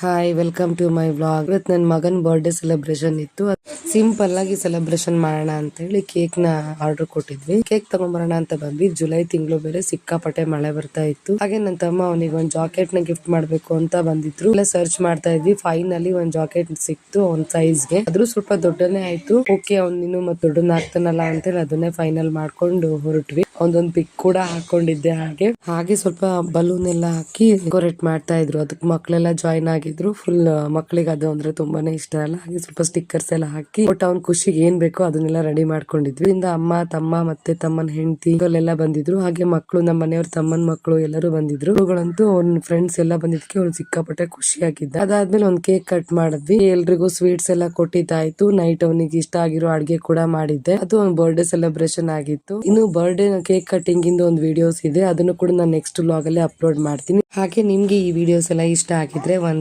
Hi, welcome to my vlog. ಇವತ್ತು ನನ್ನ ಮಗನ್ ಬರ್ಡೇ ಸೆಲೆಬ್ರೇಷನ್ ಇತ್ತು. ಸಿಂಪಲ್ ಆಗಿ ಸೆಲೆಬ್ರೇಷನ್ ಮಾಡೋಣ ಅಂತ ಹೇಳಿ ಕೇಕ್ ನ ಆರ್ಡರ್ ಕೊಟ್ಟಿದ್ವಿ. ಕೇಕ್ ತಗೊಂಡ್ಬರೋಣ ಅಂತ ಬಂದ್ವಿ. ಜುಲೈ ತಿಂಗಳು ಬೇರೆ ಸಿಕ್ಕಾಪಟ್ಟೆ ಮಳೆ ಬರ್ತಾ ಇತ್ತು. ಹಾಗೆ ನನ್ನ ತಮ್ಮ ಅವನಿಗೆ ಒಂದ್ ಜಾಕೆಟ್ ನ ಗಿಫ್ಟ್ ಮಾಡ್ಬೇಕು ಅಂತ ಬಂದಿದ್ರು. ಎಲ್ಲ ಸರ್ಚ್ ಮಾಡ್ತಾ ಇದ್ವಿ. ಫೈನಲಿ ಒಂದ್ ಜಾಕೆಟ್ ಸಿಕ್ತು ಅವ್ನ ಸೈಜ್ ಗೆ. ಅದ್ರೂ ಸ್ವಲ್ಪ ದೊಡ್ಡನೇ ಆಯ್ತು. ಓಕೆ, ಅವ್ನ್ ಇನ್ನು ಮತ್ತೆ ದೊಡ್ಡನ ಆಗ್ತಾನಲ್ಲ ಅಂತೇಳಿ ಅದನ್ನೇ ಫೈನಲ್ ಮಾಡ್ಕೊಂಡು ಹೊರಟ್ವಿ. ಒಂದೊಂದ್ ಪಿಕ್ ಕೂಡ ಹಾಕೊಂಡಿದ್ದೆ. ಹಾಗೆ ಸ್ವಲ್ಪ ಬಲೂನ್ ಎಲ್ಲ ಹಾಕಿ ಡೆಕೋರೇಟ್ ಮಾಡ್ತಾ ಇದ್ರು. ಅದಕ್ಕೆ ಮಕ್ಳೆಲ್ಲ ಜಾಯ್ನ್ ಆಗಿದ್ರು. ಫುಲ್ ಮಕ್ಳಿಗೆ ಅದು ಅಂದ್ರೆ ತುಂಬಾನೇ ಇಷ್ಟ ಅಲ್ಲ. ಹಾಗೆ ಸ್ವಲ್ಪ ಸ್ಟಿಕ್ಕರ್ಸ್ ಎಲ್ಲ ಹಾಕಿ ಒಟ್ಟು ಅವ್ನ ಖುಷಿಗೆ ಏನ್ ಬೇಕೋ ಅದನ್ನೆಲ್ಲ ರೆಡಿ ಮಾಡ್ಕೊಂಡಿದ್ವಿ. ಇಂದ ಅಮ್ಮ, ತಮ್ಮ ಮತ್ತೆ ತಮ್ಮನ ಹೆಂಡತಿ ಎಲ್ಲ ಬಂದಿದ್ರು. ಹಾಗೆ ಮಕ್ಕಳು, ನಮ್ಮ ಮನೆಯವ್ರ ತಮ್ಮನ ಮಕ್ಕಳು ಎಲ್ಲರೂ ಬಂದಿದ್ರು. ಇವುಗಳಂತೂ ಅವ್ನ ಫ್ರೆಂಡ್ಸ್ ಎಲ್ಲ ಬಂದಿದ್ಕೆ ಅವ್ನು ಸಿಕ್ಕಾಪಟ್ಟೆ ಖುಷಿಯಾಗಿದ್ದ. ಅದಾದ್ಮೇಲೆ ಒಂದ್ ಕೇಕ್ ಕಟ್ ಮಾಡಿದ್ವಿ. ಎಲ್ರಿಗೂ ಸ್ವೀಟ್ಸ್ ಎಲ್ಲ ಕೊಟ್ಟಿದ್ದಾಯ್ತು. ನೈಟ್ ಅವನಿಗೆ ಇಷ್ಟ ಆಗಿರೋ ಅಡ್ಗೆ ಕೂಡ ಮಾಡಿದ್ದೆ. ಅದು ಒಂದು ಬರ್ಡೇ ಸೆಲೆಬ್ರೇಷನ್ ಆಗಿತ್ತು. ಇನ್ನು ಬರ್ಡೇ ಕೇಕ್ ಕಟಿಂಗ್ ಇಂದ ಒಂದು ವಿಡಿಯೋಸ್ ಇದೆ. ಅದನ್ನು ಕೂಡ ನಾನು ನೆಕ್ಸ್ಟ್ ವ್ಲಾಗ್ ಅಲ್ಲಿ ಅಪ್ಲೋಡ್ ಮಾಡ್ತೀನಿ. ಹಾಗೆ ನಿಮ್ಗೆ ಈ ವಿಡಿಯೋಸ್ ಎಲ್ಲ ಇಷ್ಟ ಆಗಿದ್ರೆ ಒಂದ್